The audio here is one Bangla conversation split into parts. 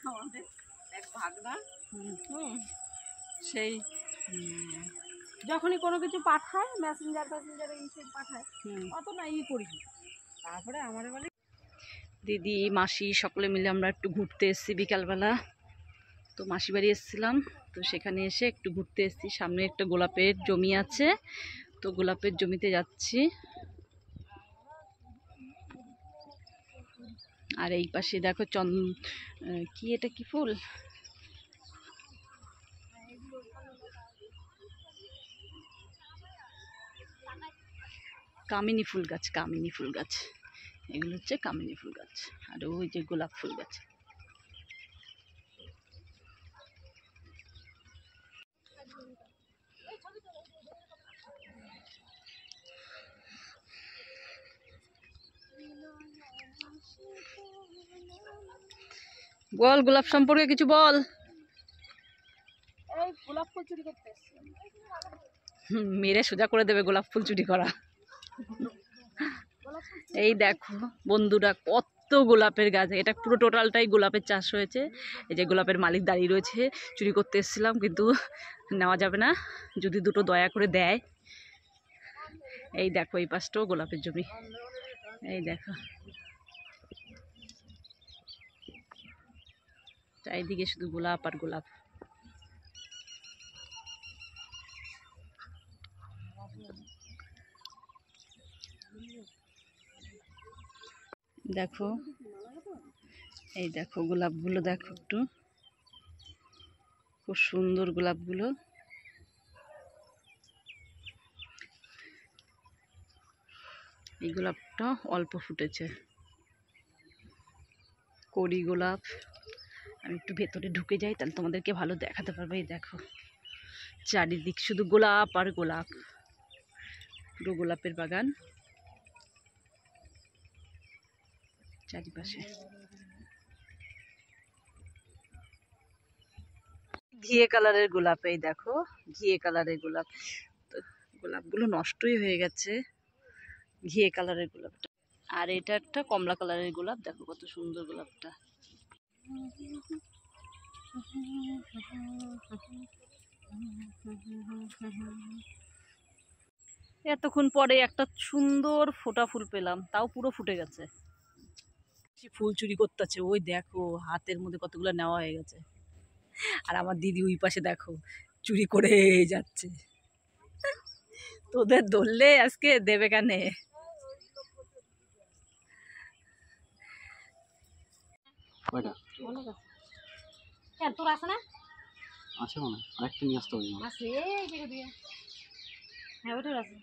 আমাদের এক ভাগনা সেই যখনই কোনো কিছু পাঠায় মেসেঞ্জার এইসব পাঠায় অত না করি, তারপরে আমার বলে দিদি মাসি সকলে মিলে আমরা একটু ঘুরতে এসেছি বিকালবেলা। তো মাসি বাড়ি এসেছিলাম, তো সেখানে এসে একটু ঘুরতে এসেছি। সামনে একটা গোলাপের জমি আছে, তো গোলাপের জমিতে যাচ্ছি। আর এই পাশে দেখো কি এটা কি ফুল, কামিনী ফুল গাছ। কামিনী ফুল গাছ, এগুলো হচ্ছে কামিনী ফুল গাছ। আর ওই যে গোলাপ ফুল গাছ। বল গোলাপ সম্পর্কে কিছু বল। এই গোলাপ ফুল চুরি করতে এসেছি। মেরে সোজা করে দেবে গোলাপ ফুল চুরি করা। এই দেখো বন্ধুরা কত গোলাপের গাছ, এটা পুরো টোটালটাই গোলাপের চাষ হয়েছে। এই যে গোলাপের মালিক দাঁড়িয়ে রয়েছে। চুরি করতে এসেছিলাম কিন্তু নেওয়া যাবে না, যদি দুটো দয়া করে দেয়। এই দেখো এই পাশটাও গোলাপের জমি। এই দেখো চারিদিকে শুধু গোলাপ আর গোলাপ। দেখো এই দেখো গোলাপগুলো দেখো একটু, খুব সুন্দর গোলাপগুলো। এই গোলাপটা অল্প ফুটেছে, কড়ি গোলাপ। আমি একটু ভেতরে ঢুকে যাই, তাহলে তোমাদেরকে ভালো দেখাতে পারবো। এই দেখো চারিদিক শুধু গোলাপ আর গোলাপ, পুরো গোলাপের বাগান চারিপাশে। ঘিয়ে কালারের গোলাপ, এই দেখো ঘিয়ে কালারের গোলাপ। গোলাপগুলো নষ্টই হয়ে গেছে, ঘিয়ে কালারের গোলাপটা। আর এটা একটা কমলা কালারের গোলাপ, দেখো কত সুন্দর গোলাপটা। এতক্ষণ পরে একটা সুন্দর ফোটা ফুল পেলাম, তাও পুরো ফুটে গেছে। ফুল চুরি করতেছে, ওই দেখো হাতের মধ্যে কতগুলো নেওয়া হয়ে গেছে। আর আমার দিদি ওই পাশে দেখো চুরি করে যাচ্ছে। তোদের ধরলে আজকে দেবে কানে। তোর আছে না? আছে মনে হয়, আরেকটা নিয়ে আসতে হবে। আছে এই জায়গা দিয়ে। হ্যাঁ ওটার আছে।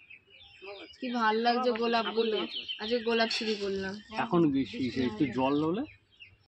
কি ভালো লাগছে গোলাপগুলো। আজকে গোলাপ চুরি করলাম। এখন একটু জল হলে